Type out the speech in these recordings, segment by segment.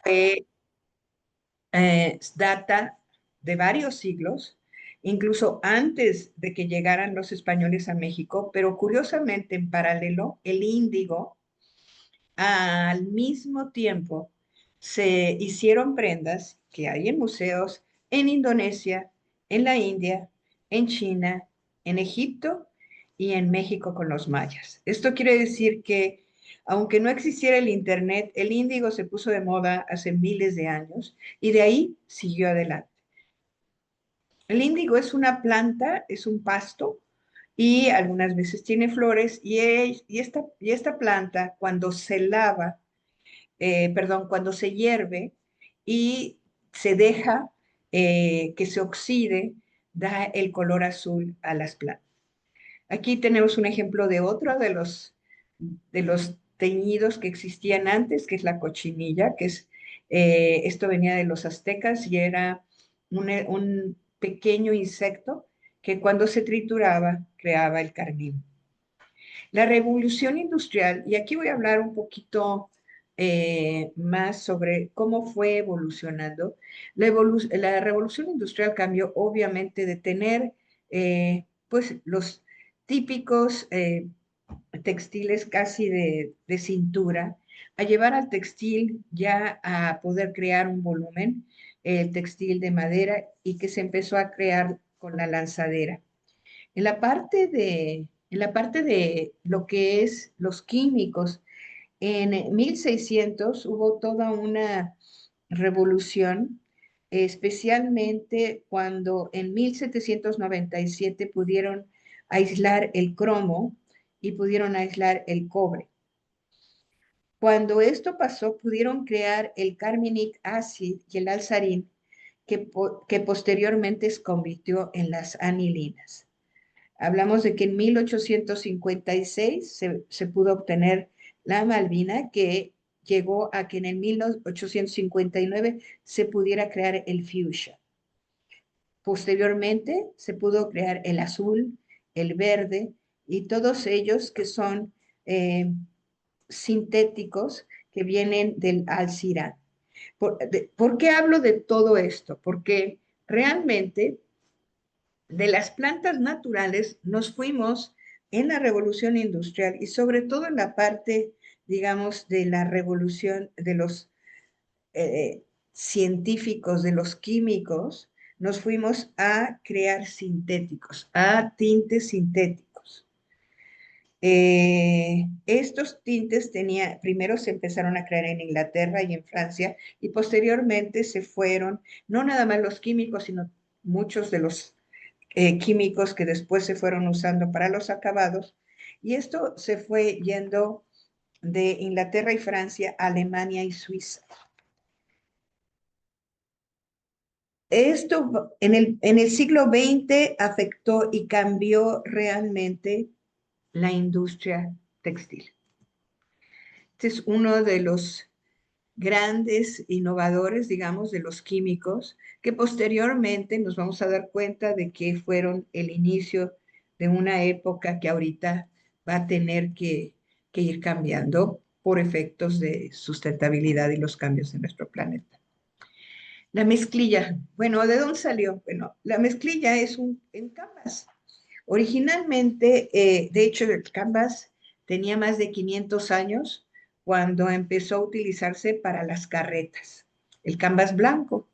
Fue, data de varios siglos, incluso antes de que llegaran los españoles a México, pero curiosamente en paralelo, el índigo al mismo tiempo se hicieron prendas que hay en museos en Indonesia, en la India, en China, en Egipto y en México con los mayas. Esto quiere decir que aunque no existiera el Internet, el índigo se puso de moda hace miles de años y de ahí siguió adelante. El índigo es una planta, es un pasto y algunas veces tiene flores y esta planta cuando se lava, perdón, cuando se hierve y se deja que se oxide, da el color azul a las plantas. Aquí tenemos un ejemplo de otro de los teñidos que existían antes, que es la cochinilla, esto venía de los aztecas y era un pequeño insecto que cuando se trituraba creaba el carmín. La revolución industrial, y aquí voy a hablar un poquito más sobre cómo fue evolucionando. La revolución industrial cambió obviamente de tener pues los típicos textiles casi de cintura, a llevar al textil ya a poder crear un volumen, el textil de madera y que se empezó a crear con la lanzadera. En la parte de lo que es los químicos, en 1600 hubo toda una revolución, especialmente cuando en 1797 pudieron aislar el cromo y pudieron aislar el cobre. Cuando esto pasó, pudieron crear el carminic acid y el alzarín, que posteriormente se convirtió en las anilinas. Hablamos de que en 1856 se pudo obtener la Malvina, que llegó a que en el 1859 se pudiera crear el fuchsia. Posteriormente se pudo crear el azul, el verde y todos ellos que son sintéticos que vienen del alcirán. ¿Por qué hablo de todo esto? Porque realmente de las plantas naturales nos fuimos en la revolución industrial y sobre todo en la parte, digamos, de la revolución de los científicos, de los químicos, nos fuimos a crear sintéticos, a tintes sintéticos. Estos tintes primero se empezaron a crear en Inglaterra y en Francia y posteriormente se fueron, no nada más los químicos, sino muchos de los químicos que después se fueron usando para los acabados. Y esto se fue yendo de Inglaterra y Francia a Alemania y Suiza. Esto en el siglo XX afectó y cambió realmente la industria textil. Este es uno de los grandes innovadores, digamos, de los químicos, que posteriormente nos vamos a dar cuenta de que fueron el inicio de una época que ahorita va a tener que ir cambiando por efectos de sustentabilidad y los cambios en nuestro planeta. La mezclilla, bueno, ¿de dónde salió? Bueno, la mezclilla es en canvas. Originalmente, de hecho, el canvas tenía más de 500 años cuando empezó a utilizarse para las carretas. El canvas blanco.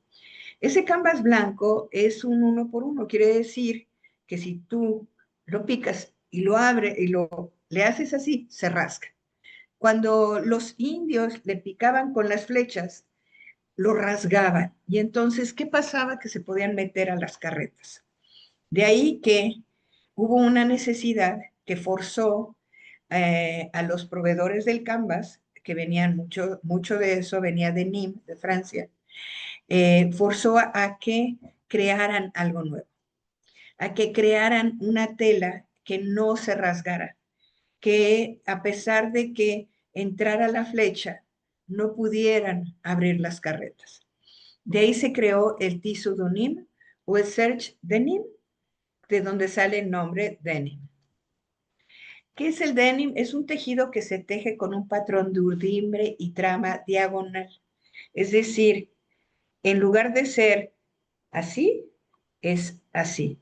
Ese canvas blanco es un uno por uno. Quiere decir que si tú lo picas y lo abres y le haces así, se rasga. Cuando los indios le picaban con las flechas, lo rasgaban. Y entonces, ¿qué pasaba? Que se podían meter a las carretas. De ahí que hubo una necesidad que forzó a los proveedores del canvas, que venían mucho de eso, venía de Nîmes, de Francia, forzó a que crearan algo nuevo, a que crearan una tela que no se rasgara, que a pesar de que entrara la flecha, no pudieran abrir las carretas. De ahí se creó el tissu de Nîmes o el serge de Nîmes, de donde sale el nombre denim. ¿Qué es el denim? Es un tejido que se teje con un patrón de urdimbre y trama diagonal. Es decir, en lugar de ser así, es así.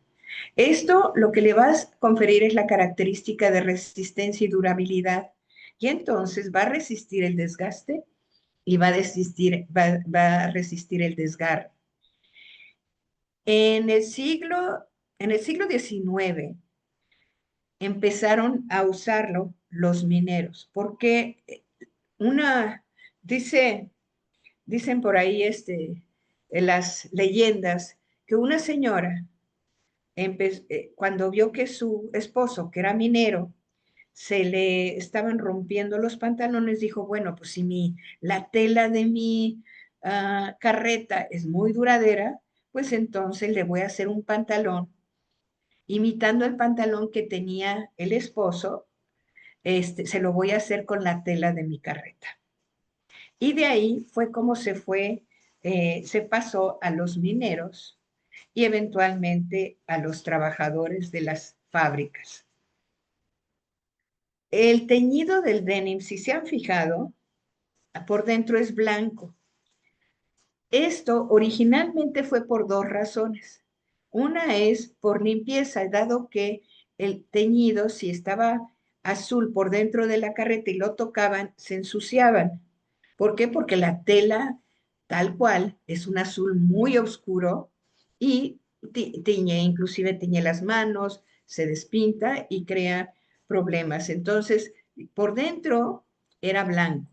Esto lo que le va a conferir es la característica de resistencia y durabilidad. Y entonces va a resistir el desgaste y va a resistir el desgarre. En el siglo XIX empezaron a usarlo los mineros, porque una, dice, dicen por ahí en las leyendas que una señora cuando vio que su esposo, que era minero, se le estaban rompiendo los pantalones, dijo, bueno, pues si la tela de mi carreta es muy duradera, pues entonces le voy a hacer un pantalón imitando el pantalón que tenía el esposo, se lo voy a hacer con la tela de mi carreta. Y de ahí fue como se pasó a los mineros y eventualmente a los trabajadores de las fábricas. El teñido del denim, si se han fijado, por dentro es blanco. Esto originalmente fue por dos razones. Una es por limpieza, dado que el teñido, si estaba azul por dentro de la carreta y lo tocaban, se ensuciaban. ¿Por qué? Porque la tela, tal cual, es un azul muy oscuro y inclusive tiñe las manos, se despinta y crea problemas. Entonces, por dentro era blanco,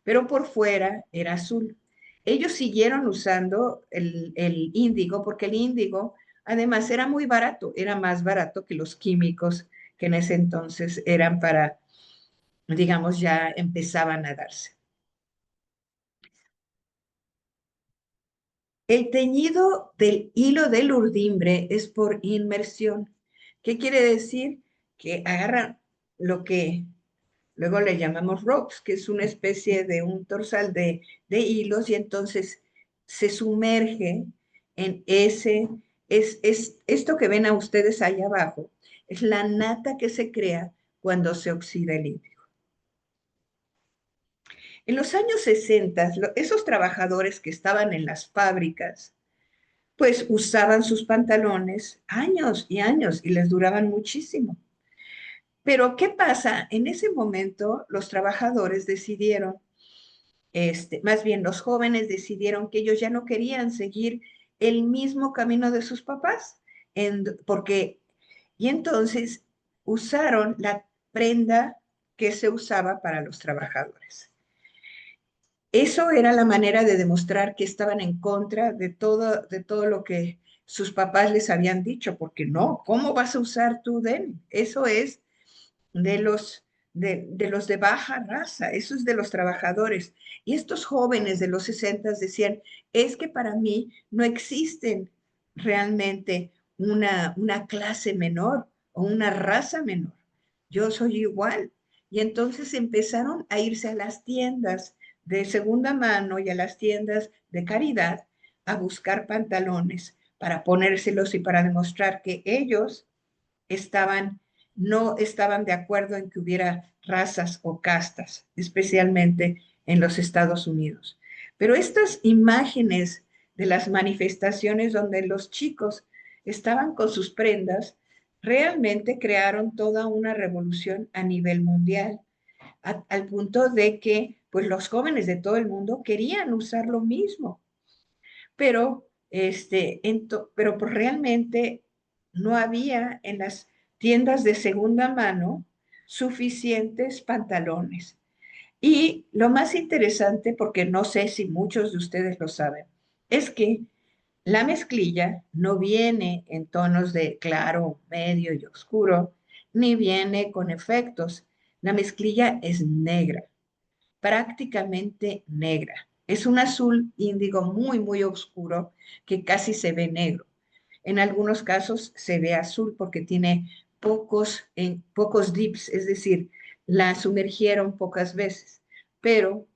pero por fuera era azul. Ellos siguieron usando el índigo porque el índigo además era muy barato, era más barato que los químicos que en ese entonces eran para, digamos, ya empezaban a darse. El teñido del hilo del urdimbre es por inmersión. ¿Qué quiere decir? Que agarran lo que luego le llamamos ropes, que es una especie de un torsal de hilos y entonces se sumerge en esto que ven a ustedes ahí abajo, es la nata que se crea cuando se oxida el índigo. En los años 60, esos trabajadores que estaban en las fábricas, pues usaban sus pantalones años y años y les duraban muchísimo. Pero ¿qué pasa? En ese momento los trabajadores decidieron, más bien los jóvenes decidieron que ellos ya no querían seguir el mismo camino de sus papás, y entonces usaron la prenda que se usaba para los trabajadores. Eso era la manera de demostrar que estaban en contra de todo lo que sus papás les habían dicho, porque no, ¿cómo vas a usar tu denim? Eso es de los de baja raza, eso es de los trabajadores. Y estos jóvenes de los 60 decían, es que para mí no existen realmente una clase menor o una raza menor. Yo soy igual. Y entonces empezaron a irse a las tiendas de segunda mano y a las tiendas de caridad a buscar pantalones para ponérselos y para demostrar que ellos estaban, no estaban de acuerdo en que hubiera razas o castas, especialmente en los Estados Unidos. Pero estas imágenes de las manifestaciones donde los chicos estaban con sus prendas realmente crearon toda una revolución a nivel mundial, al punto de que pues los jóvenes de todo el mundo querían usar lo mismo, pero, pero pues realmente no había en las tiendas de segunda mano suficientes pantalones. Y lo más interesante, porque no sé si muchos de ustedes lo saben, es que la mezclilla no viene en tonos de claro, medio y oscuro, ni viene con efectos. La mezclilla es negra, prácticamente negra. Es un azul índigo muy, muy oscuro que casi se ve negro. En algunos casos se ve azul porque tiene pocos dips, es decir, la sumergieron pocas veces, pero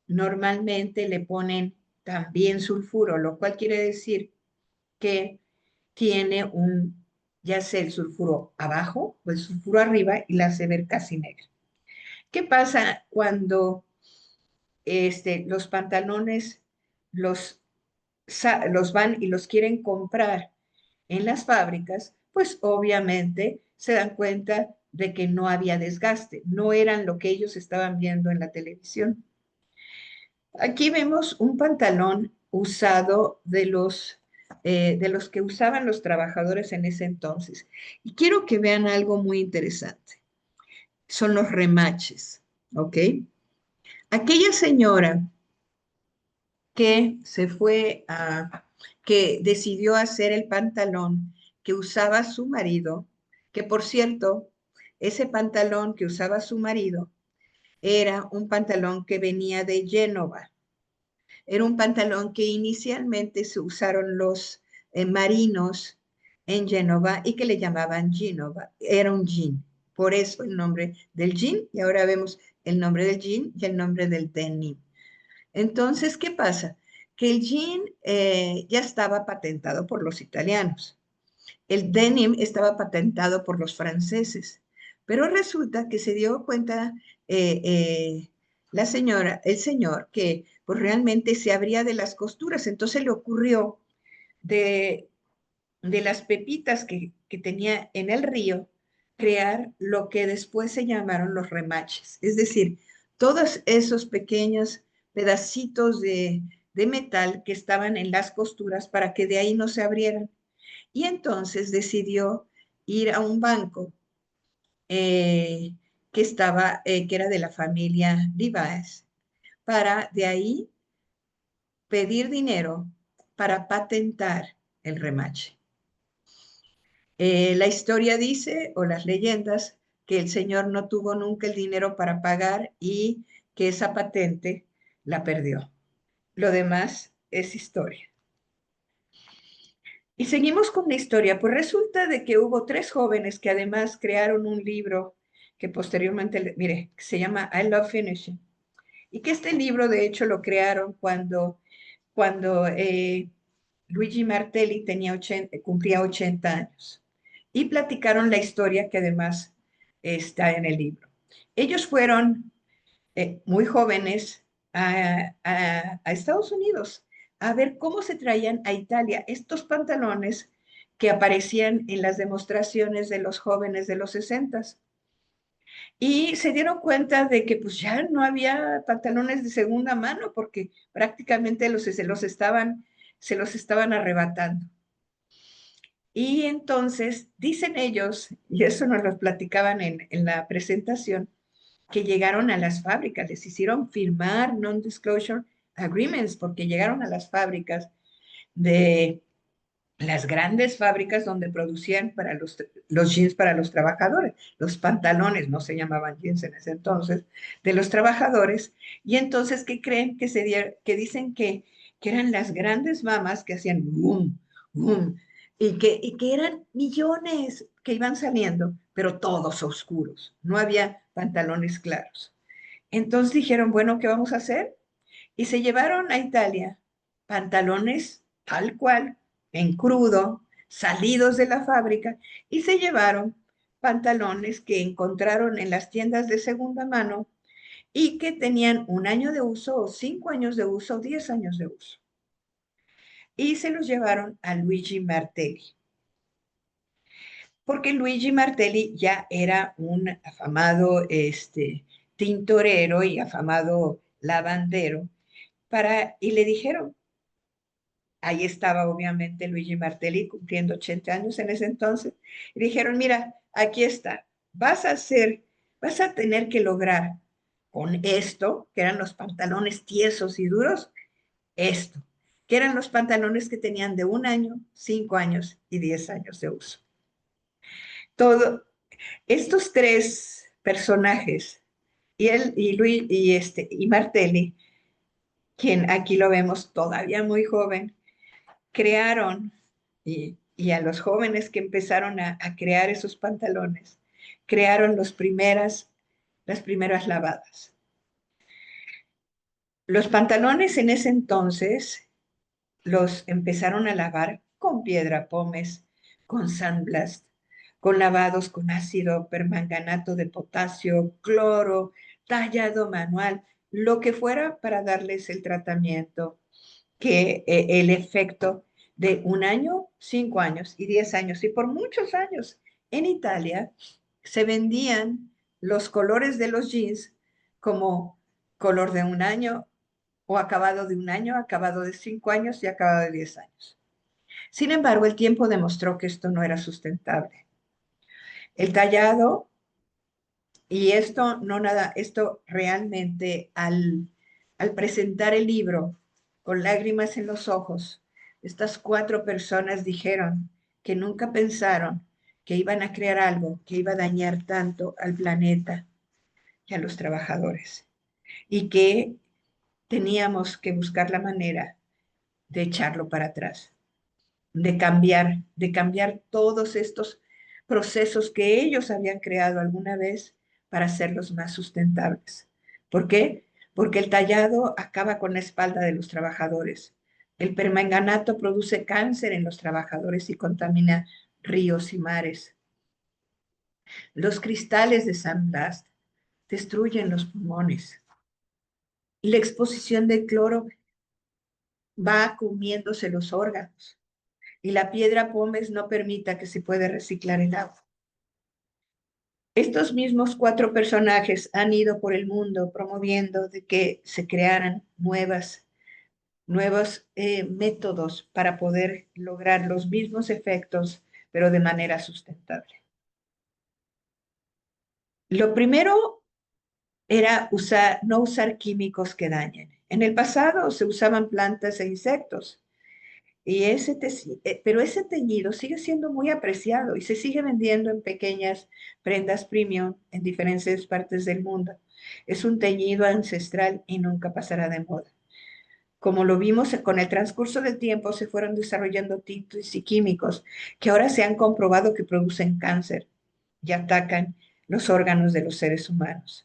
normalmente le ponen también sulfuro, lo cual quiere decir que tiene ya sea el sulfuro abajo o el sulfuro arriba y la hace ver casi negra. ¿Qué pasa cuando los pantalones los van y los quieren comprar en las fábricas, pues obviamente se dan cuenta de que no había desgaste, no eran lo que ellos estaban viendo en la televisión. Aquí vemos un pantalón usado de los que usaban los trabajadores en ese entonces. Y quiero que vean algo muy interesante. Son los remaches, ¿ok? Aquella señora que que decidió hacer el pantalón que usaba su marido, que por cierto, ese pantalón que usaba su marido era un pantalón que venía de Génova. Era un pantalón que inicialmente se usaron los marinos en Génova y que le llamaban Genova. Era un jean. Por eso el nombre del jean, y ahora vemos el nombre del jean y el nombre del denim. Entonces, ¿qué pasa? Que el jean ya estaba patentado por los italianos. El denim estaba patentado por los franceses. Pero resulta que se dio cuenta eh, eh, el señor, que pues realmente se abría de las costuras. Entonces le ocurrió de, de las pepitas que tenía en el río, crear lo que después se llamaron los remaches. Es decir, todos esos pequeños pedacitos de metal que estaban en las costuras para que de ahí no se abrieran. Y entonces decidió ir a un banco eh, que era de la familia Levi's, para de ahí pedir dinero para patentar el remache. La historia dice, o las leyendas, que el señor no tuvo nunca el dinero para pagar y que esa patente la perdió. Lo demás es historia. Y seguimos con la historia. Pues resulta de que hubo tres jóvenes que además crearon un libro que posteriormente, mire, se llama I Love Finishing. Y que este libro, de hecho, lo crearon cuando Luigi Martelli cumplía 80 años. Y platicaron la historia que además está en el libro. Ellos fueron muy jóvenes a Estados Unidos a ver cómo se traían a Italia estos pantalones que aparecían en las demostraciones de los jóvenes de los 60. Y se dieron cuenta de que pues ya no había pantalones de segunda mano porque prácticamente se los estaban arrebatando. Y entonces dicen ellos, y eso nos lo platicaban en la presentación, que llegaron a las fábricas, les hicieron firmar non-disclosure agreements porque llegaron a las fábricas de las grandes fábricas donde producían para los jeans para los trabajadores, los pantalones, no se llamaban jeans en ese entonces, de los trabajadores, y entonces, ¿qué creen? Que dicen que eran las grandes mamas que hacían boom, boom, y que eran millones que iban saliendo, pero todos oscuros, no había pantalones claros. Entonces dijeron, bueno, ¿qué vamos a hacer? Y se llevaron a Italia pantalones tal cual, en crudo, salidos de la fábrica, y se llevaron pantalones que encontraron en las tiendas de segunda mano y que tenían 1 año de uso o 5 años de uso o 10 años de uso. Y se los llevaron a Luigi Martelli, porque Luigi Martelli ya era un afamado tintorero y afamado lavandero, y le dijeron, ahí estaba obviamente Luigi Martelli cumpliendo 80 años en ese entonces, y dijeron, mira, aquí está, vas a tener que lograr con esto, que eran los pantalones tiesos y duros, esto, que eran los pantalones que tenían de 1 año, 5 años y 10 años de uso. Todo, estos tres personajes, y él y Luis y Martelli, quien aquí lo vemos todavía muy joven, crearon, y a los jóvenes que empezaron a crear esos pantalones, crearon las primeras lavadas. Los pantalones en ese entonces los empezaron a lavar con piedra pómez, con sandblast, con lavados con ácido permanganato de potasio, cloro, tallado manual, lo que fuera para darles el tratamiento, que el efecto de 1 año, 5 años y 10 años. Y por muchos años en Italia se vendían los colores de los jeans como color de 1 año o acabado de 1 año, acabado de 5 años y acabado de 10 años. Sin embargo, el tiempo demostró que esto no era sustentable. El tallado, y esto no nada, esto realmente al presentar el libro con lágrimas en los ojos, estas 4 personas dijeron que nunca pensaron que iban a crear algo que iba a dañar tanto al planeta y a los trabajadores, y que teníamos que buscar la manera de echarlo para atrás, de cambiar todos estos procesos que ellos habían creado alguna vez para hacerlos más sustentables. ¿Por qué? Porque el tallado acaba con la espalda de los trabajadores. El permanganato produce cáncer en los trabajadores y contamina ríos y mares. Los cristales de sandblast destruyen los pulmones. Y la exposición de cloro va comiéndose los órganos. Y la piedra pómez no permita que se pueda reciclar el agua. Estos mismos 4 personajes han ido por el mundo promoviendo de que se crearan nuevos métodos para poder lograr los mismos efectos, pero de manera sustentable. Lo primero era no usar químicos que dañen. En el pasado se usaban plantas e insectos, pero ese teñido sigue siendo muy apreciado y se sigue vendiendo en pequeñas prendas premium en diferentes partes del mundo. Es un teñido ancestral y nunca pasará de moda. Como lo vimos con el transcurso del tiempo, se fueron desarrollando tintes y químicos que ahora se han comprobado que producen cáncer y atacan los órganos de los seres humanos.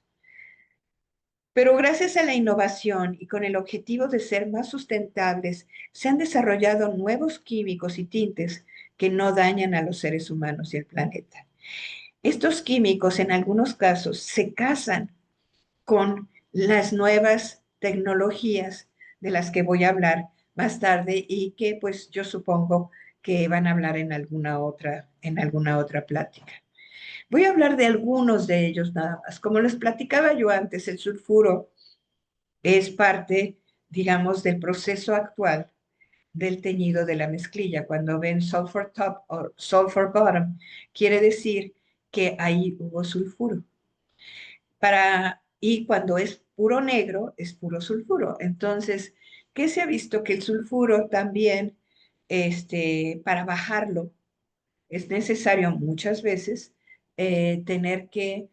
Pero gracias a la innovación y con el objetivo de ser más sustentables, se han desarrollado nuevos químicos y tintes que no dañan a los seres humanos y el planeta. Estos químicos, en algunos casos, se casan con las nuevas tecnologías de las que voy a hablar más tarde y que pues yo supongo que van a hablar en alguna otra plática. Voy a hablar de algunos de ellos nada más. Como les platicaba yo antes, el sulfuro es parte, digamos, del proceso actual del teñido de la mezclilla. Cuando ven sulfur top o sulfur bottom, quiere decir que ahí hubo sulfuro. Y cuando es puro negro, es puro sulfuro. Entonces, ¿qué se ha visto? Que el sulfuro también, para bajarlo, es necesario muchas veces tener que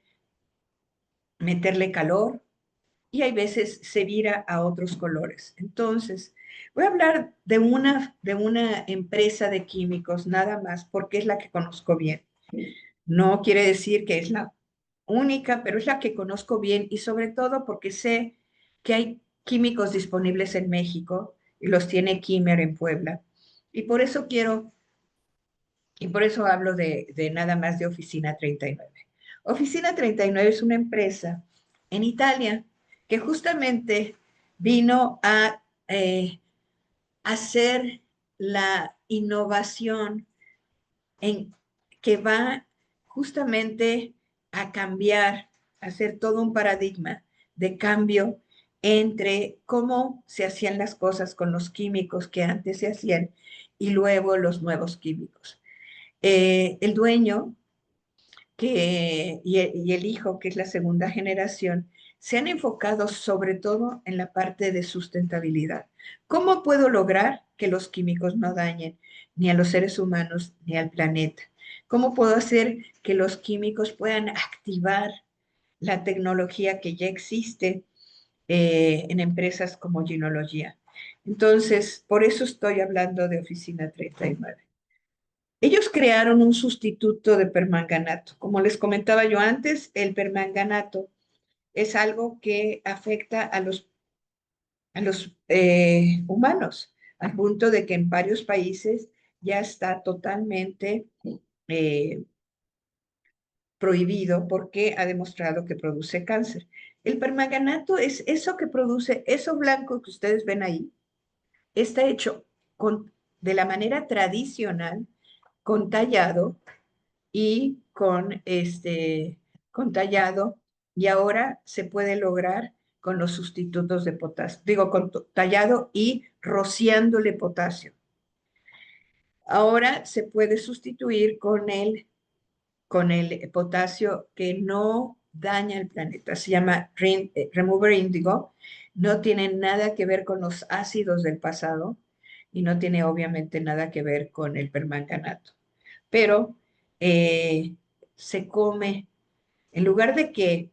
meterle calor y hay veces se vira a otros colores. Entonces, voy a hablar de una empresa de químicos nada más porque es la que conozco bien. No quiere decir que es la única, pero es la que conozco bien y sobre todo porque sé que hay químicos disponibles en México y los tiene Kimmer en Puebla. Y por eso hablo de nada más de Oficina 39. Oficina 39 es una empresa en Italia que justamente vino a hacer la innovación en que va justamente a cambiar, a hacer todo un paradigma de cambio entre cómo se hacían las cosas con los químicos que antes se hacían y luego los nuevos químicos. El dueño y el hijo, que es la segunda generación, se han enfocado sobre todo en la parte de sustentabilidad. ¿Cómo puedo lograr que los químicos no dañen ni a los seres humanos ni al planeta? ¿Cómo puedo hacer que los químicos puedan activar la tecnología que ya existe en empresas como Ginología? Entonces, por eso estoy hablando de Oficina 39. Ellos crearon un sustituto de permanganato. Como les comentaba yo antes, el permanganato es algo que afecta a los humanos, al punto de que en varios países ya está totalmente eh, prohibido porque ha demostrado que produce cáncer. El permanganato es eso que produce, eso blanco que ustedes ven ahí, está hecho de la manera tradicional, con tallado y con tallado, y ahora se puede lograr con los sustitutos de potasio, digo, con tallado y rociándole potasio. Ahora se puede sustituir con el potasio que no daña el planeta. Se llama Remover Indigo. No tiene nada que ver con los ácidos del pasado y no tiene obviamente nada que ver con el permanganato. Pero se come, en lugar de que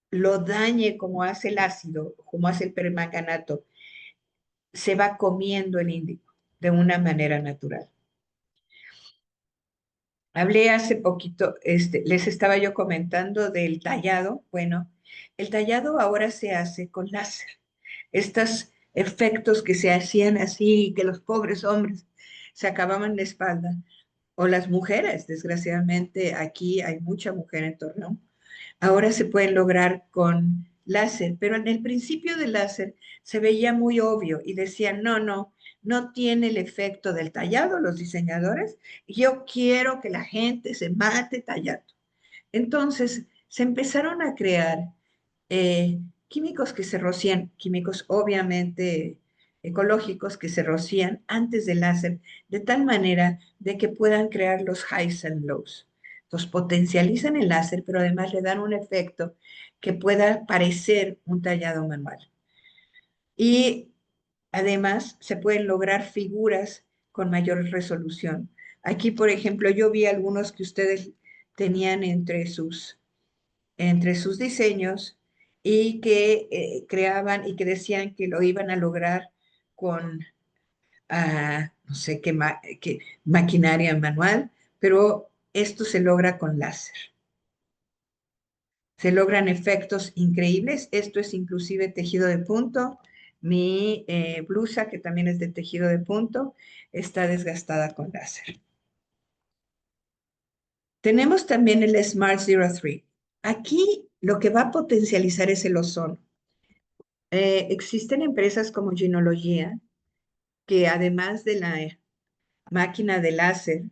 lo dañe como hace el ácido, como hace el permanganato, se va comiendo el índigo de una manera natural. Hablé hace poquito, les estaba yo comentando del tallado. Bueno, el tallado ahora se hace con láser. Estos efectos que se hacían así, que los pobres hombres se acababan la espalda, o las mujeres, desgraciadamente aquí hay mucha mujer en Torreón, ahora se pueden lograr con láser, pero en el principio del láser se veía muy obvio y decían, no, no, no tiene el efecto del tallado, los diseñadores, yo quiero que la gente se mate tallando. Entonces se empezaron a crear químicos que se rocían, químicos obviamente ecológicos que se rocían antes del láser, de tal manera de que puedan crear los highs and lows. Entonces potencializan el láser, pero además le dan un efecto que pueda parecer un tallado manual. Y además se pueden lograr figuras con mayor resolución. Aquí, por ejemplo, yo vi algunos que ustedes tenían entre sus diseños y que creaban y que decían que lo iban a lograr con, no sé qué maquinaria manual, pero esto se logra con láser. Se logran efectos increíbles. Esto es inclusive tejido de punto. Mi blusa, que también es de tejido de punto, está desgastada con láser. Tenemos también el Smart 03. Aquí lo que va a potencializar es el ozono. Existen empresas como Ginología que además de la máquina de láser,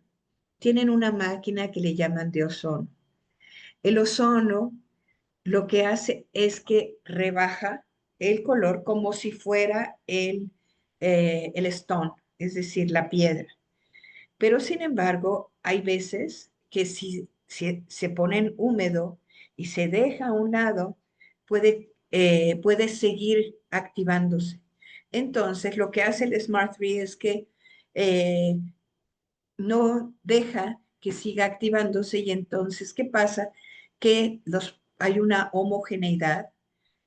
tienen una máquina que le llaman de ozono. El ozono lo que hace es que rebaja el color como si fuera el stone, es decir, la piedra. Pero sin embargo, hay veces que si se ponen húmedo y se deja a un lado, puede seguir activándose. Entonces, lo que hace el Smart 3 es que eh, no deja que siga activándose y entonces, ¿qué pasa? Que hay una homogeneidad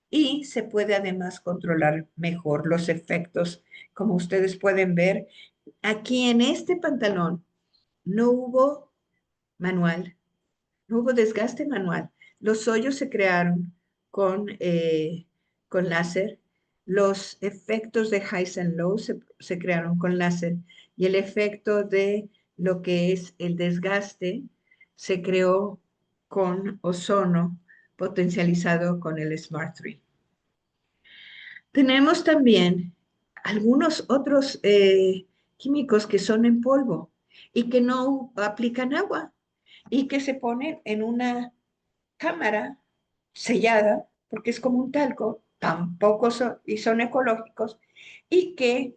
y se puede además controlar mejor los efectos. Como ustedes pueden ver, aquí en este pantalón no hubo manual, no hubo desgaste manual. Los hoyos se crearon con láser, los efectos de highs and lows se crearon con láser y el efecto de lo que es el desgaste se creó con ozono potencializado con el Smart 3. Tenemos también algunos otros químicos que son en polvo y que no aplican agua y que se ponen en una cámara sellada, porque es como un talco, tampoco son ecológicos, y que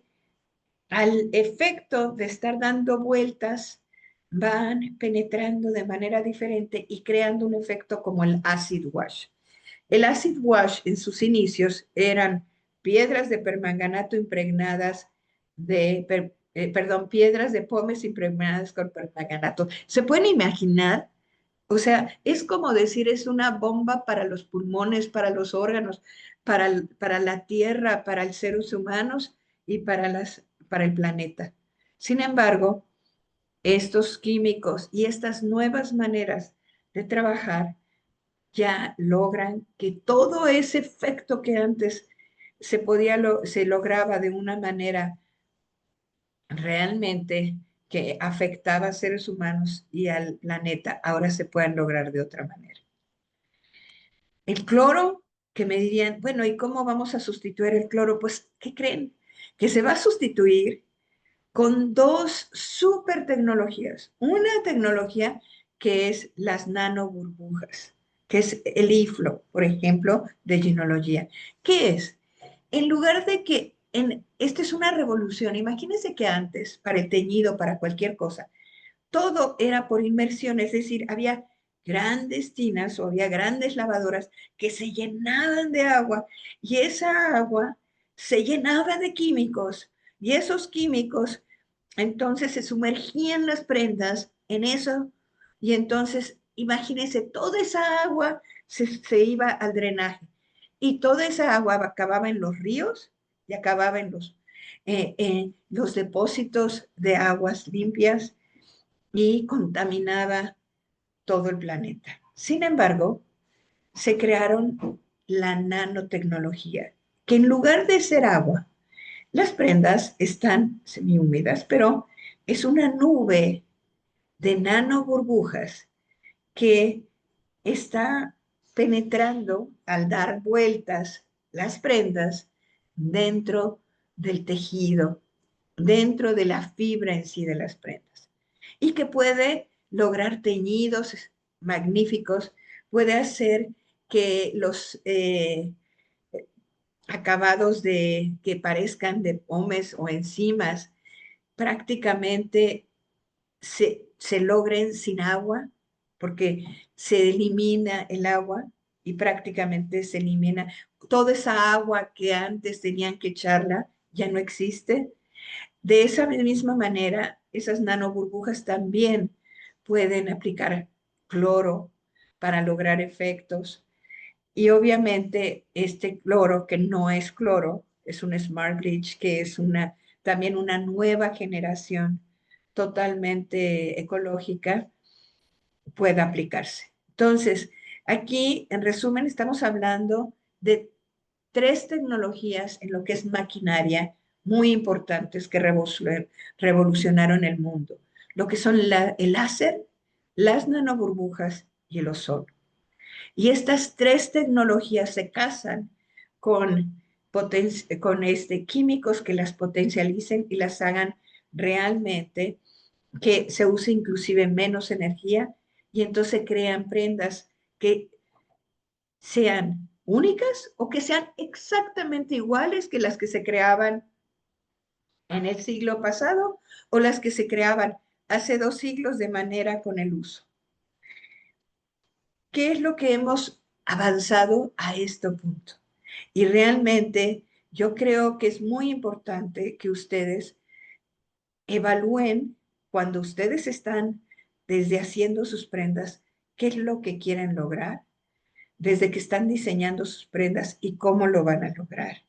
al efecto de estar dando vueltas van penetrando de manera diferente y creando un efecto como el acid wash. El acid wash en sus inicios eran piedras de permanganato impregnadas piedras de pómez impregnadas con permanganato. ¿Se pueden imaginar? O sea, es como decir, es una bomba para los pulmones, para los órganos, para la tierra, para los seres humanos y para el planeta. Sin embargo, estos químicos y estas nuevas maneras de trabajar ya logran que todo ese efecto que antes se lograba de una manera realmente que afectaba a seres humanos y al planeta, ahora se puedan lograr de otra manera. El cloro, que me dirían, bueno, ¿y cómo vamos a sustituir el cloro? Pues, ¿qué creen? Que se va a sustituir con dos super tecnologías. Una tecnología que es las nanoburbujas, que es el IFLO, por ejemplo, de ginología. ¿Qué es? En lugar de que, esta es una revolución, imagínense que antes, para el teñido, para cualquier cosa, todo era por inmersión, es decir, había grandes tinas o había grandes lavadoras que se llenaban de agua y esa agua se llenaba de químicos y esos químicos entonces se sumergían las prendas en eso y entonces imagínense, toda esa agua se iba al drenaje y toda esa agua acababa en los ríos y acababa en los depósitos de aguas limpias y contaminaba todo el planeta. Sin embargo, se crearon la nanotecnología, que en lugar de ser agua, las prendas están semihúmedas, pero es una nube de nanoburbujas que está penetrando al dar vueltas las prendas dentro del tejido, dentro de la fibra en sí de las prendas, y que puede lograr teñidos magníficos, puede hacer que los acabados que parezcan de pomes o enzimas prácticamente se logren sin agua, porque se elimina el agua y prácticamente se elimina toda esa agua que antes tenían que echarla, ya no existe. De esa misma manera, esas nanoburbujas también pueden aplicar cloro para lograr efectos. Y obviamente este cloro, que no es cloro, es un Smart Bleach, que es también una nueva generación totalmente ecológica, puede aplicarse. Entonces, aquí, en resumen, estamos hablando de tres tecnologías en lo que es maquinaria muy importantes que revolucionaron el mundo. Lo que son el láser, las nanoburbujas y el ozono. Y estas tres tecnologías se casan con, químicos que las potencialicen y las hagan realmente que se use inclusive menos energía y entonces crean prendas que sean únicas o que sean exactamente iguales que las que se creaban en el siglo pasado o las que se creaban hace 2 siglos de manera con el uso. ¿Qué es lo que hemos avanzado a este punto? Y realmente yo creo que es muy importante que ustedes evalúen cuando ustedes están desde haciendo sus prendas, qué es lo que quieren lograr, desde que están diseñando sus prendas y cómo lo van a lograr.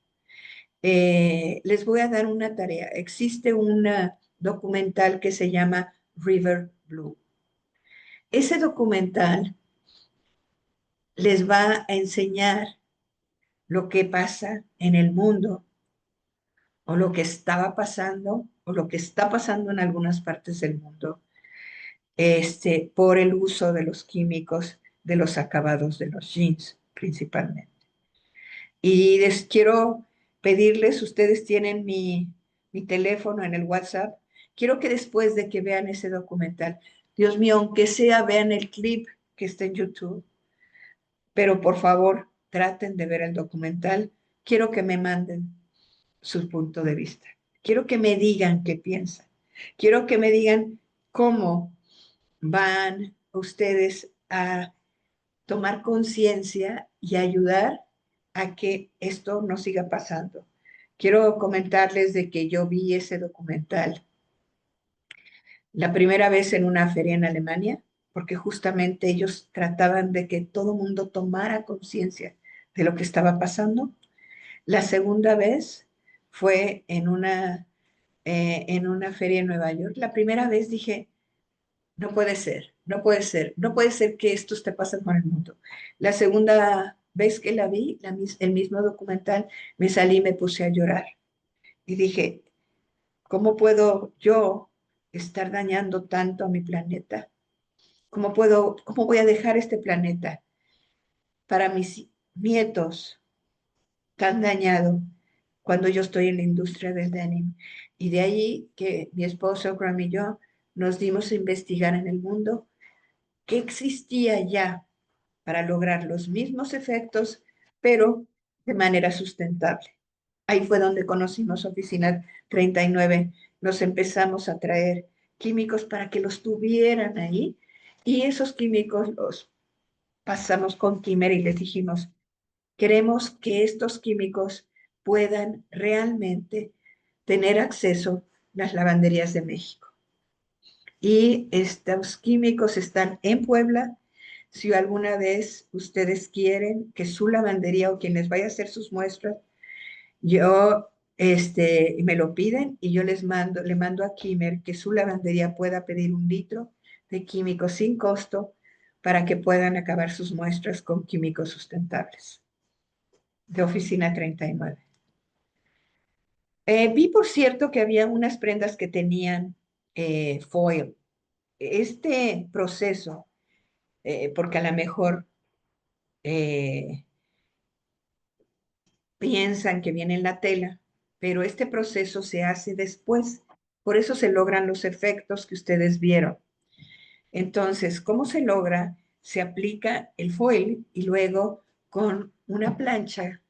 Les voy a dar una tarea. Existe un documental que se llama River Blue. Ese documental les va a enseñar lo que pasa en el mundo o lo que estaba pasando o lo que está pasando en algunas partes del mundo por el uso de los químicos de los acabados de los jeans principalmente. Y les quiero pedirles, ustedes tienen mi teléfono en el WhatsApp, quiero que después de que vean ese documental, Dios mío, aunque sea vean el clip que está en YouTube, pero por favor traten de ver el documental, quiero que me manden su punto de vista, quiero que me digan qué piensan, quiero que me digan cómo van ustedes a tomar conciencia y ayudar a que esto no siga pasando. Quiero comentarles de que yo vi ese documental la primera vez en una feria en Alemania, porque justamente ellos trataban de que todo mundo tomara conciencia de lo que estaba pasando. La segunda vez fue en una feria en Nueva York. La primera vez dije, no puede ser, no puede ser, no puede ser que esto esté pasando en el mundo. La segunda vez que la vi, el mismo documental, me salí y me puse a llorar. Y dije, ¿cómo puedo yo estar dañando tanto a mi planeta? ¿Cómo voy a dejar este planeta para mis nietos tan dañado cuando yo estoy en la industria del denim. Y de ahí que mi esposo, Graham y yo nos dimos a investigar en el mundo qué existía ya para lograr los mismos efectos, pero de manera sustentable. Ahí fue donde conocimos Oficina 39. Nos empezamos a traer químicos para que los tuvieran ahí y esos químicos los pasamos con Kimmer y les dijimos, queremos que estos químicos puedan realmente tener acceso a las lavanderías de México. Y estos químicos están en Puebla. Si alguna vez ustedes quieren que su lavandería o quienes vaya a hacer sus muestras, yo, me lo piden y yo le mando a Kimmer que su lavandería pueda pedir 1 litro de químicos sin costo para que puedan acabar sus muestras con químicos sustentables de Oficina 39. Vi, por cierto, que había unas prendas que tenían foil. Este proceso, porque a lo mejor eh, piensan que viene en la tela, pero este proceso se hace después. Por eso se logran los efectos que ustedes vieron. Entonces, ¿cómo se logra? Se aplica el foil y luego con una plancha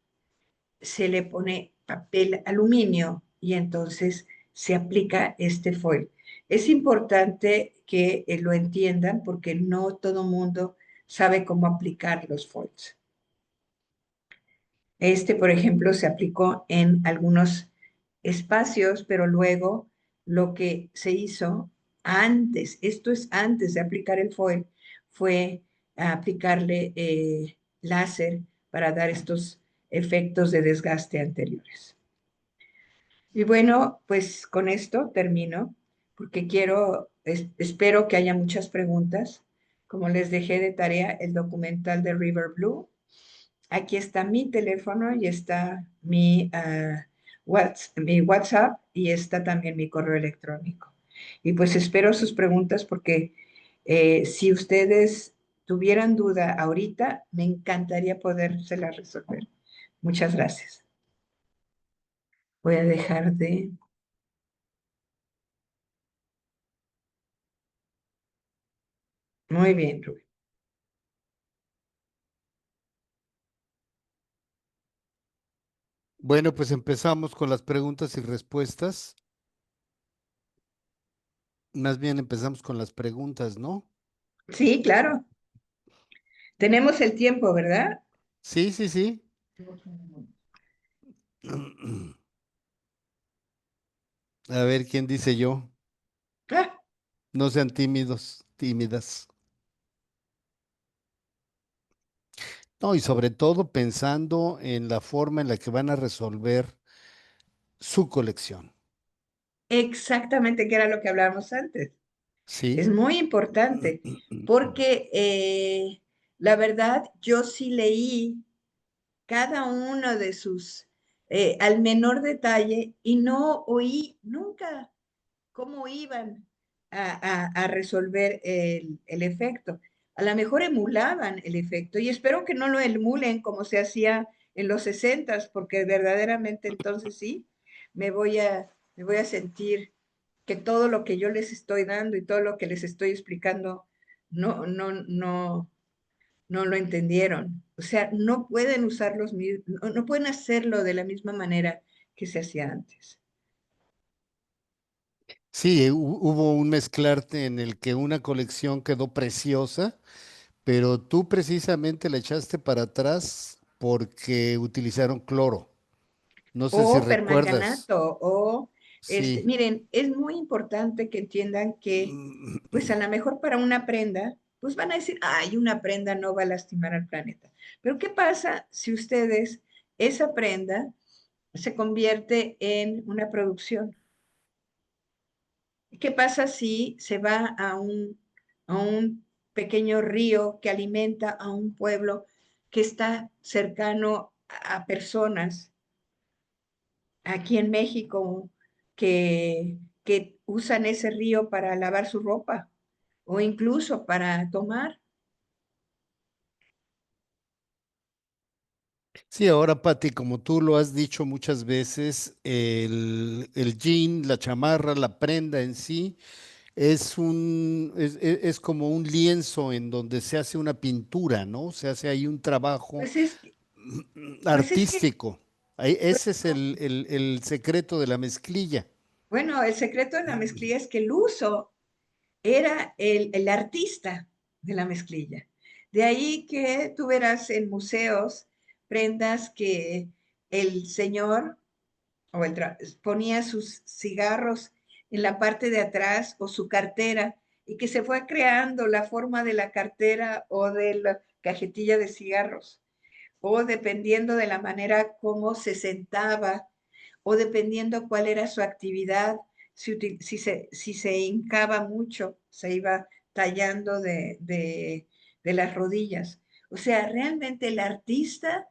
se le pone papel aluminio y entonces se aplica este foil. Es importante que lo entiendan porque no todo mundo sabe cómo aplicar los foils. Por ejemplo, se aplicó en algunos espacios, pero luego lo que se hizo antes, esto es antes de aplicar el foil, fue aplicarle láser para dar estos efectos de desgaste anteriores. Y bueno, pues con esto termino, porque espero que haya muchas preguntas. Como les dejé de tarea el documental de River Blue, aquí está mi teléfono y está mi WhatsApp y está también mi correo electrónico. Y pues espero sus preguntas porque si ustedes tuvieran duda ahorita, me encantaría podérselas resolver. Muchas gracias. Voy a dejar de... Muy bien, Rubén. Bueno, pues empezamos con las preguntas y respuestas. Más bien empezamos con las preguntas, ¿no? Sí, claro. Tenemos el tiempo, ¿verdad? Sí, sí, sí. A ver, ¿quién dice yo? Ah, No sean tímidos, tímidas. No, y sobre todo pensando en la forma en la que van a resolver su colección. exactamente, que era lo que hablábamos antes. Es ¿Sí? muy importante porque la verdad yo sí leí cada uno de sus, al menor detalle y no oí nunca cómo iban a resolver el efecto. A lo mejor emulaban el efecto y espero que no lo emulen como se hacía en los 60, porque verdaderamente entonces sí, me voy a sentir que todo lo que yo les estoy dando y todo lo que les estoy explicando no lo entendieron. O sea, no pueden usar no pueden hacerlo de la misma manera que se hacía antes. Sí, hubo un mezclarte en el que una colección quedó preciosa, pero tú precisamente la echaste para atrás porque utilizaron cloro. No sé si O recuerdas. permanganato, o Sí. miren, es muy importante que entiendan que, pues a lo mejor para una prenda, pues van a decir, ay, una prenda no va a lastimar al planeta. Pero ¿qué pasa si ustedes, esa prenda se convierte en una producción? ¿Qué pasa si se va a un pequeño río que alimenta a un pueblo que está cercano a personas aquí en México que usan ese río para lavar su ropa o incluso para tomar? Sí, ahora, Pati, como tú lo has dicho muchas veces, el jean, la chamarra, la prenda en sí es como un lienzo en donde se hace una pintura, ¿no? Se hace ahí un trabajo Pues es que, pues es que, artístico. Ese es el secreto de la mezclilla. bueno, el secreto de la mezclilla es que el uso era el artista de la mezclilla. De ahí que tú verás en museos prendas que el señor ponía sus cigarros en la parte de atrás o su cartera y que se fue creando la forma de la cartera o de la cajetilla de cigarros o dependiendo de la manera como se sentaba o dependiendo cuál era su actividad, si se hincaba mucho, se iba tallando de las rodillas. O sea, realmente el artista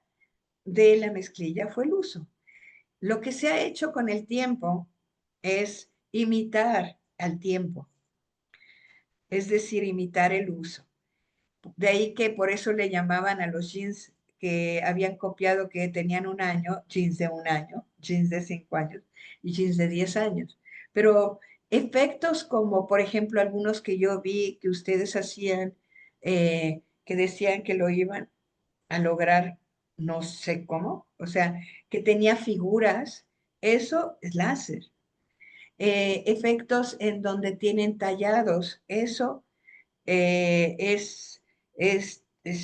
de la mezclilla fue el uso. Lo que se ha hecho con el tiempo es imitar al tiempo, es decir, imitar el uso. De ahí que por eso le llamaban a los jeans que habían copiado que tenían un año, jeans de un año, jeans de 5 años y jeans de 10 años. Pero efectos como, por ejemplo, algunos que yo vi que ustedes hacían, que decían que lo iban a lograr, no sé cómo, o sea, que tenía figuras, eso es láser. Efectos en donde tienen tallados, eso es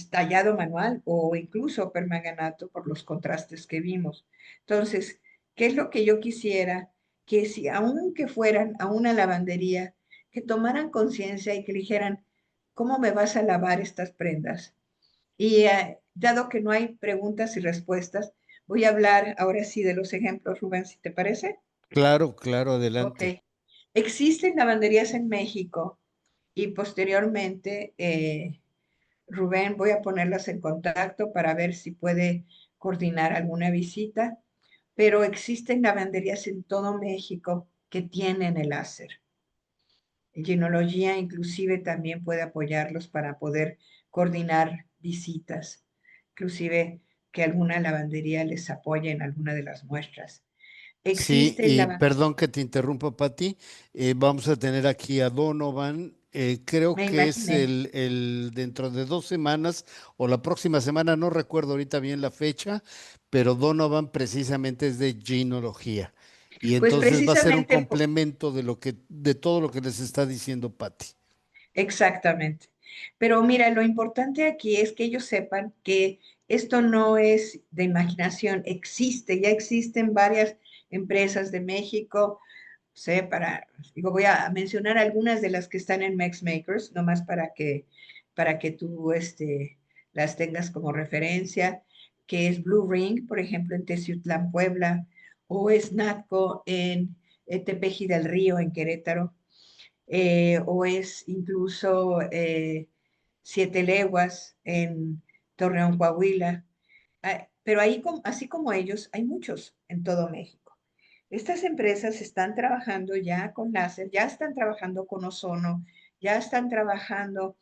tallado manual o incluso permanganato por los contrastes que vimos. Entonces, ¿qué es lo que yo quisiera? Que si aunque fueran a una lavandería, que tomaran conciencia y que dijeran, ¿cómo me vas a lavar estas prendas? Y dado que no hay preguntas y respuestas, voy a hablar ahora sí de los ejemplos, Rubén, si te parece. Claro, claro, Ok. adelante. Existen lavanderías en México y posteriormente, Rubén, voy a ponerlas en contacto para ver si puede coordinar alguna visita, pero existen lavanderías en todo México que tienen el láser. Ginología inclusive también puede apoyarlos para poder coordinar visitas, inclusive que alguna lavandería les apoye en alguna de las muestras. Sí, Existe y la, perdón que te interrumpa, Pati. Vamos a tener aquí a Donovan. Creo me que es imaginé, el dentro de 2 semanas o la próxima semana, no recuerdo ahorita bien la fecha, pero Donovan precisamente es de ginología. Y pues entonces va a ser un precisamente, complemento de todo lo que les está diciendo Pati. exactamente. Pero mira, lo importante aquí es que ellos sepan que esto no es de imaginación, existe, ya existen varias empresas de México, sé, digo, voy a mencionar algunas de las que están en Mex Makers, nomás para que tú las tengas como referencia, que es Blue Ring, por ejemplo, en Teciutlán, Puebla, o es Natco en Tepeji del Río, en Querétaro, o es incluso Siete Leguas en Torreón, Coahuila. Pero ahí, así como ellos, hay muchos en todo México. Estas empresas están trabajando ya con láser, ya están trabajando con ozono, ya están trabajando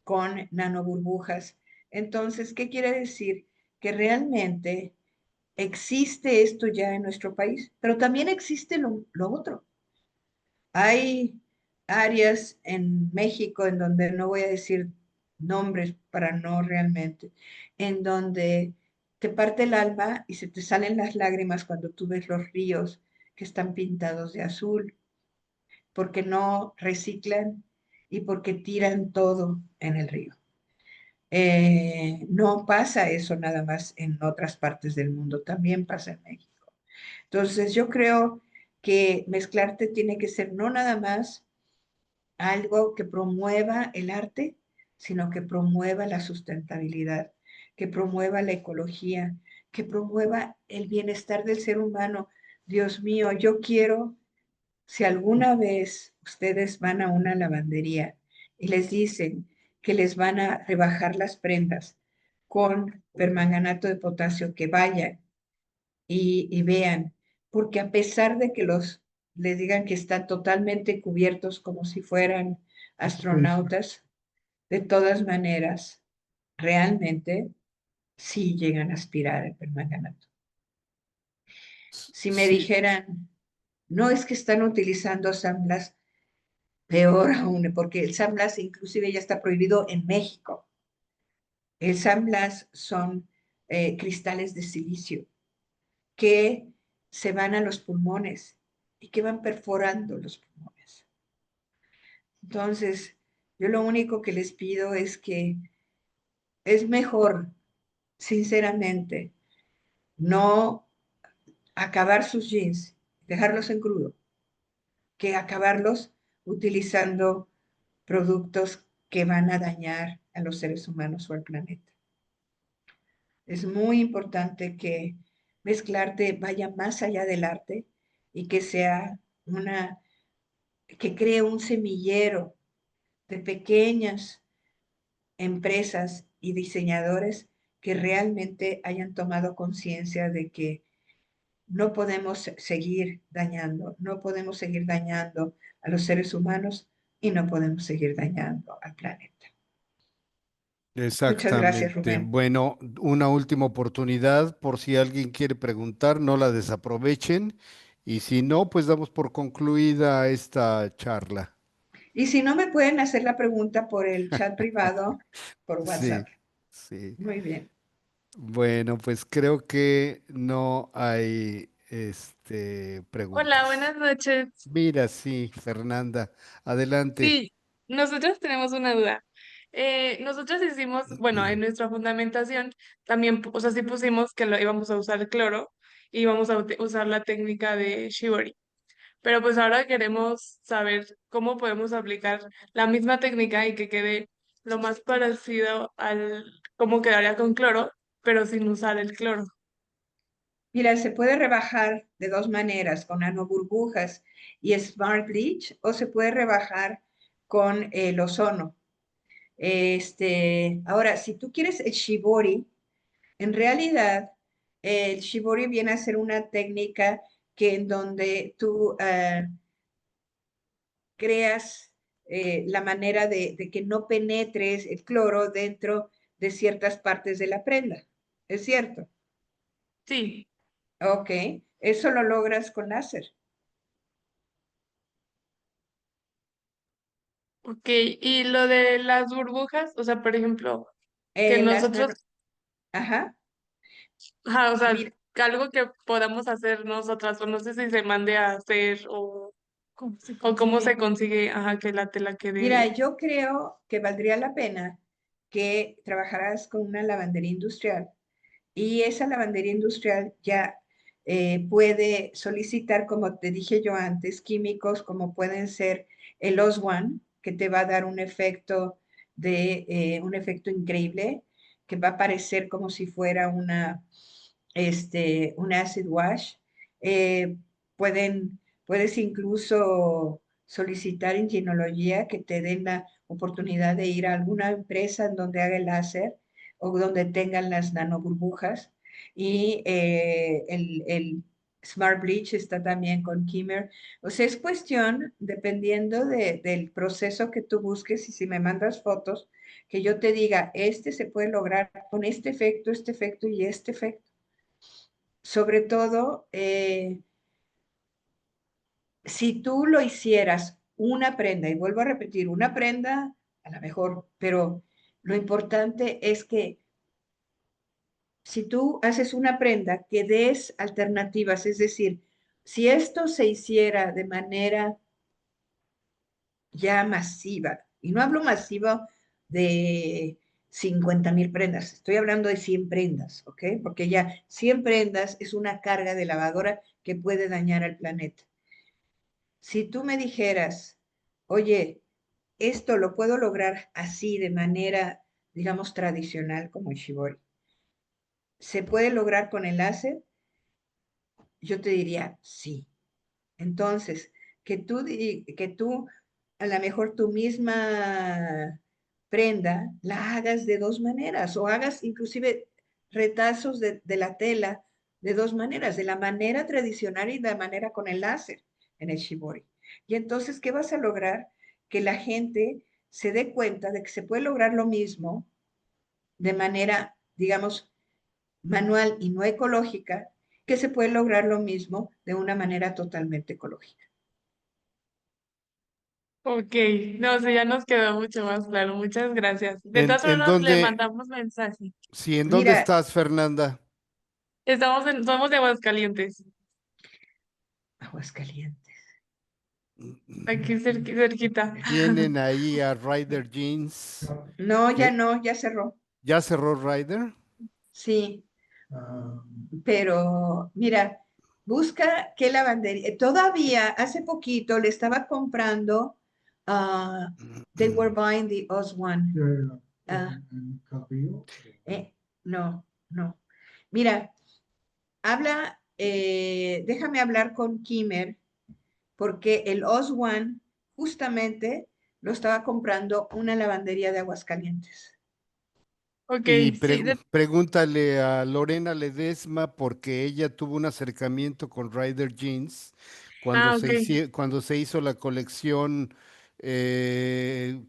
con nanoburbujas. Entonces, ¿qué quiere decir? Que realmente existe esto ya en nuestro país, pero también existe lo otro. Hay áreas en México en donde no voy a decir nombres para no realmente, en donde te parte el alma y se te salen las lágrimas cuando tú ves los ríos que están pintados de azul, porque no reciclan y porque tiran todo en el río. No pasa eso nada más en otras partes del mundo, también pasa en México. Entonces yo creo que mezclarte tiene que ser no nada más algo que promueva el arte, sino que promueva la sustentabilidad, que promueva la ecología, que promueva el bienestar del ser humano. Dios mío, yo quiero, si alguna vez ustedes van a una lavandería y les dicen que les van a rebajar las prendas con permanganato de potasio, que vayan y vean, porque a pesar de que les digan que están totalmente cubiertos como si fueran astronautas, de todas maneras, realmente sí llegan a aspirar el permanganato. Si me Sí, dijeran, no es que están utilizando San Blas, peor aún, porque el San Blas inclusive ya está prohibido en México. El San Blas son cristales de silicio que se van a los pulmones y que van perforando los pulmones. Entonces, yo lo único que les pido es que es mejor, sinceramente, no acabar sus jeans, dejarlos en crudo, que acabarlos utilizando productos que van a dañar a los seres humanos o al planeta. Es muy importante que mezclarte vaya más allá del arte y que sea que cree un semillero de pequeñas empresas y diseñadores que realmente hayan tomado conciencia de que no podemos seguir dañando, no podemos seguir dañando a los seres humanos y no podemos seguir dañando al planeta. Muchas gracias, exactamente. Rubén. Bueno, una última oportunidad por si alguien quiere preguntar, no la desaprovechen. Y si no, pues damos por concluida esta charla. Y si no, me pueden hacer la pregunta por el chat privado, por WhatsApp. Sí, sí. Muy bien. Bueno, pues creo que no hay Hola, preguntas. buenas noches. Mira, sí, Fernanda, adelante. Sí, nosotros tenemos una duda. Nosotros hicimos, bueno, en nuestra fundamentación también, o sea, sí pusimos que lo íbamos a usar cloro y íbamos a usar la técnica de Shibori. Pero pues ahora queremos saber cómo podemos aplicar la misma técnica y que quede lo más parecido al cómo quedaría con cloro, pero sin usar el cloro. Mira, se puede rebajar de dos maneras, con nanoburbujas y Smart Bleach, o se puede rebajar con el ozono. Ahora, si tú quieres el shibori, en realidad el shibori viene a ser una técnica que en donde tú creas la manera de que no penetres el cloro dentro de ciertas partes de la prenda. ¿Es cierto? Sí, Ok, eso lo logras con láser. ok. Y lo de las burbujas, o sea, por ejemplo, que Las nosotros. nano... Ajá, Ajá, o sea, mira, que algo que podamos hacer nosotras, o no sé si se mande a hacer, o cómo se consigue, ajá, que la tela mira, quede. yo creo que valdría la pena que trabajaras con una lavandería industrial y esa lavandería industrial ya puede solicitar, como te dije yo antes, químicos como pueden ser el OS1, que te va a dar un efecto increíble, que va a parecer como si fuera un acid wash. Eh, puedes incluso solicitar en ginología que te den la oportunidad de ir a alguna empresa en donde haga el láser o donde tengan las nanoburbujas. Y el Smart Bleach está también con Kimmer. O sea, es cuestión, dependiendo del proceso que tú busques, y si me mandas fotos, que yo te diga, este se puede lograr con este efecto y este efecto. Sobre todo, si tú lo hicieras una prenda, y vuelvo a repetir, una prenda, a lo mejor, pero lo importante es que si tú haces una prenda, que des alternativas, es decir, si esto se hiciera de manera ya masiva, y no hablo masiva de 50,000 prendas, estoy hablando de 100 prendas, ¿ok? Porque ya 100 prendas es una carga de lavadora que puede dañar al planeta. Si tú me dijeras, oye, esto lo puedo lograr así de manera, digamos, tradicional como el shibori, ¿se puede lograr con el láser? Yo te diría sí. Entonces, que tú a lo mejor tu misma prenda la hagas de dos maneras o hagas inclusive retazos de la tela de dos maneras, de la manera tradicional y de la manera con el láser en el shibori. Y entonces, ¿qué vas a lograr? Que la gente se dé cuenta de que se puede lograr lo mismo de manera, digamos, manual y no ecológica, que se puede lograr lo mismo de una manera totalmente ecológica. Ok, no sé, ya nos quedó mucho más claro. Muchas gracias. De todas En formas, le dónde, mandamos mensaje. sí, ¿en dónde Mira, estás, Fernanda? Somos de Aguascalientes, Aguascalientes. aquí cerquita. ¿Tienen ahí a Ryder Jeans? No, ya Que no, ya cerró. ya cerró Ryder. Sí, pero mira, busca qué lavandería. Todavía hace poquito le estaba comprando, they were buying the Os One. Ah, eh, no, no. Mira, déjame hablar con Kimmer, porque el Os One justamente lo estaba comprando una lavandería de Aguascalientes. Ok, Y sí, pregúntale a Lorena Ledesma porque ella tuvo un acercamiento con Ryder Jeans ok. cuando se hizo la colección,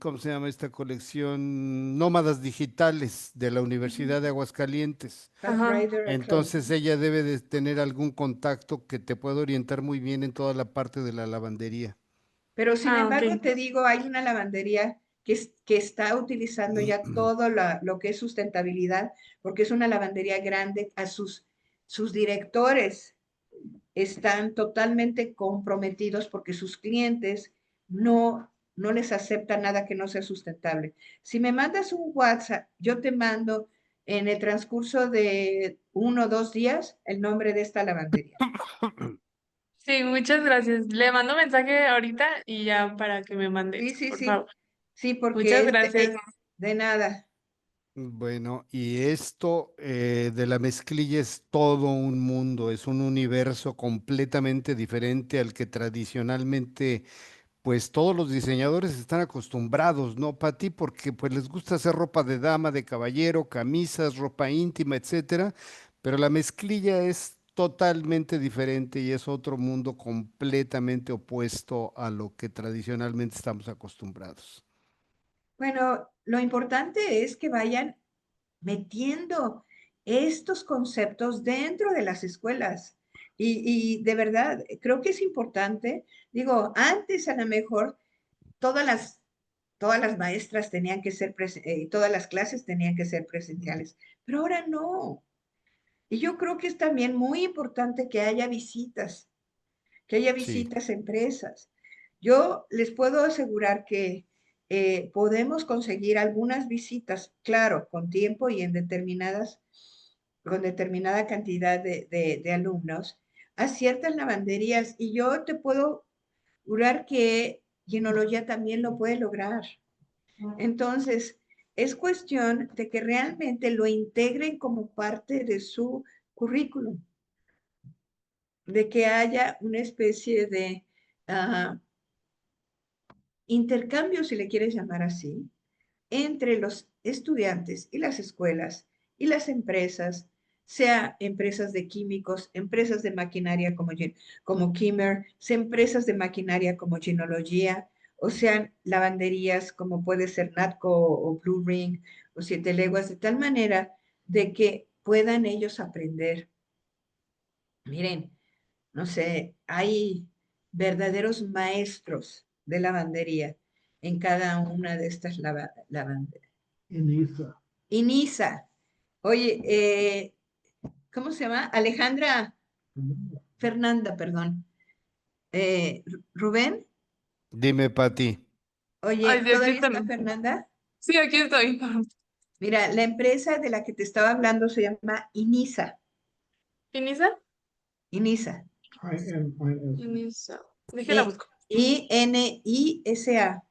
¿cómo se llama esta colección? Nómadas Digitales de la Universidad de Aguascalientes. But Ajá. Ryder are Entonces closing. ella debe de tener algún contacto que te pueda orientar muy bien en toda la parte de la lavandería. Pero sin Ah, ok. embargo, te digo, hay una lavandería que está utilizando ya todo lo que es sustentabilidad, porque es una lavandería grande. Sus directores están totalmente comprometidos porque sus clientes no les aceptan nada que no sea sustentable. Si me mandas un WhatsApp, yo te mando en el transcurso de 1 o 2 días el nombre de esta lavandería. Sí, muchas gracias. Le mando mensaje ahorita y ya para que me mande, Sí, sí, por sí. favor. Sí, Muchas porque gracias. de nada. Bueno, y esto de la mezclilla es todo un mundo, es un universo completamente diferente al que tradicionalmente, pues todos los diseñadores están acostumbrados, ¿no, Pati? Porque pues les gusta hacer ropa de dama, de caballero, camisas, ropa íntima, etcétera, pero la mezclilla es totalmente diferente y es otro mundo completamente opuesto a lo que tradicionalmente estamos acostumbrados. Bueno, lo importante es que vayan metiendo estos conceptos dentro de las escuelas. Y de verdad, creo que es importante. Digo, antes a lo mejor todas las, todas las maestras tenían que ser, todas las clases tenían que ser presenciales, pero ahora no. Y yo creo que es también muy importante que haya Sí, visitas a empresas. Yo les puedo asegurar que podemos conseguir algunas visitas, claro, con tiempo y con determinada cantidad de alumnos, a ciertas lavanderías. Y yo te puedo jurar que Ginología también lo puede lograr. Entonces, es cuestión de que realmente lo integren como parte de su currículum, de que haya una especie de uh, intercambio, si le quieres llamar así, entre los estudiantes y las escuelas y las empresas, sea empresas de químicos, empresas de maquinaria como Kimmer, sea empresas de maquinaria como Ginología, o sean lavanderías como puede ser Natco o Blue Ring o Siete Leguas, de tal manera de que puedan ellos aprender. Miren, no sé, hay verdaderos maestros de lavandería en cada una de estas lavanderías. Y Nisa, oye, ¿cómo se llama? Alejandra, Fernanda, perdón. Rubén, dime, Pati. Ay, oye, sí, aquí ¿todavía está están. Fernanda? Sí, aquí estoy. Mira, la empresa de la que te estaba hablando se llama Inisa, ¿Inisa? Inisa, Inisa. Déjala E- busco. INISA.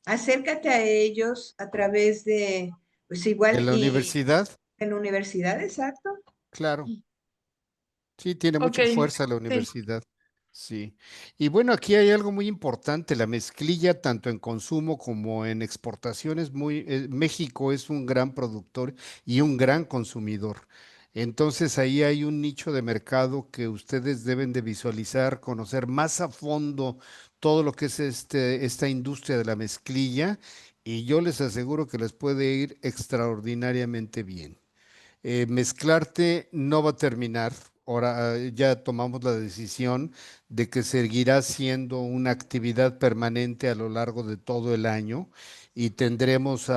Acércate a ellos a través pues ¿De igual, la y universidad? en la universidad, exacto. Claro. Sí, tiene Ok, mucha fuerza la sí. universidad. Sí. Y bueno, aquí hay algo muy importante, la mezclilla, tanto en consumo como en exportaciones, México es un gran productor y un gran consumidor. Entonces ahí hay un nicho de mercado que ustedes deben de visualizar, conocer más a fondo todo lo que es esta industria de la mezclilla y yo les aseguro que les puede ir extraordinariamente bien. Mezclarte no va a terminar. Ahora ya tomamos la decisión de que seguirá siendo una actividad permanente a lo largo de todo el año y tendremos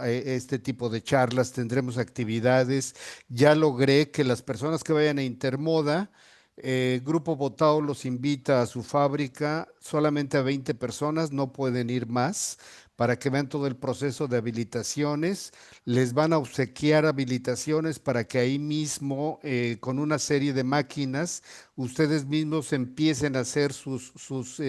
este tipo de charlas, tendremos actividades. Ya logré que las personas que vayan a Intermoda, Grupo Botao los invita a su fábrica, solamente a 20 personas, no pueden ir más, para que vean todo el proceso de habilitaciones. Les van a obsequiar habilitaciones para que ahí mismo, con una serie de máquinas, ustedes mismos empiecen a hacer sus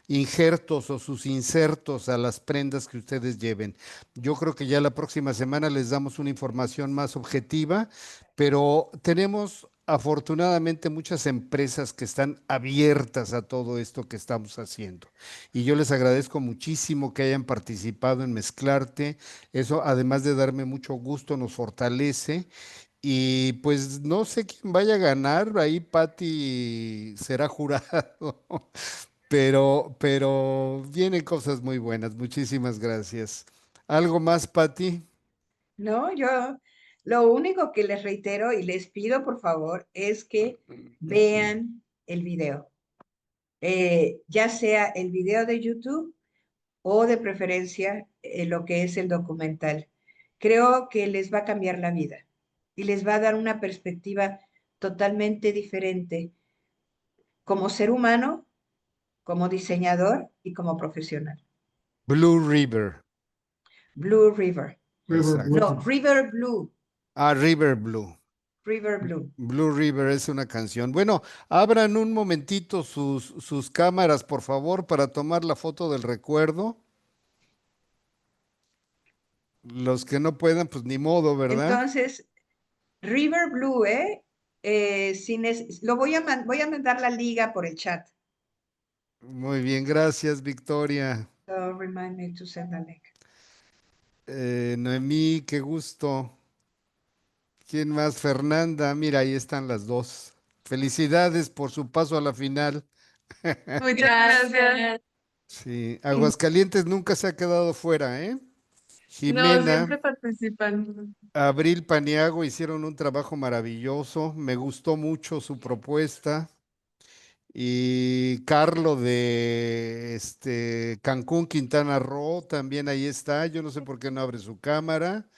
injertos o sus insertos a las prendas que ustedes lleven. Yo creo que ya la próxima semana les damos una información más objetiva, pero tenemos afortunadamente muchas empresas que están abiertas a todo esto que estamos haciendo. Y yo les agradezco muchísimo que hayan participado en Mezclarte. Eso, además de darme mucho gusto, nos fortalece. Y pues no sé quién vaya a ganar, ahí Patti será jurado, pero vienen cosas muy buenas. Muchísimas gracias. ¿Algo más, Patti? No, yo lo único que les reitero y les pido por favor es que vean el video, ya sea el video de YouTube o de preferencia lo que es el documental. Creo que les va a cambiar la vida y les va a dar una perspectiva totalmente diferente como ser humano, como diseñador y como profesional. Blue River. Blue River. River Exacto. No, Blue. River Blue. Ah, River Blue. River Blue. Blue River es una canción. Bueno, abran un momentito sus cámaras, por favor, para tomar la foto del recuerdo. Los que no puedan, pues ni modo, ¿verdad? Entonces, River Blue, lo voy a mandar la liga por el chat. Muy bien, gracias, Victoria. So remind me to send the link. Noemí, qué gusto. ¿Quién más? Fernanda, mira, ahí están las dos. Felicidades por su paso a la final. Muchas gracias. Sí, Aguascalientes nunca se ha quedado fuera, ¿eh? No, siempre Jimena, participan. Abril Paniago hicieron un trabajo maravilloso. Me gustó mucho su propuesta. Y Carlo de Cancún, Quintana Roo, también ahí está. Yo no sé por qué no abre su cámara,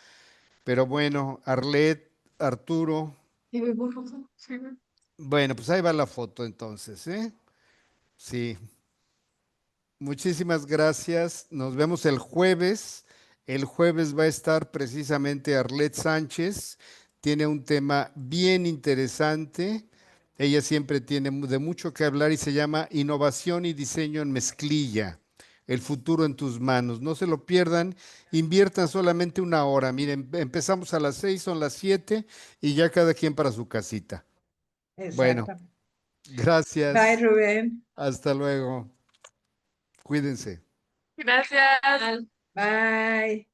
pero bueno, Arlet, Arturo. Y me borro, sí. Bueno, pues ahí va la foto entonces, ¿eh? Sí, muchísimas gracias. Nos vemos el jueves. El jueves va a estar precisamente Arlet Sánchez. Tiene un tema bien interesante. Ella siempre tiene de mucho que hablar y se llama Innovación y Diseño en Mezclilla. El futuro en tus manos. No se lo pierdan. Inviertan solamente una hora. Miren, empezamos a las 6, son las 7 y ya cada quien para su casita. Bueno, Exactamente. Bye, gracias. Rubén. Hasta luego. Cuídense. Gracias. Bye.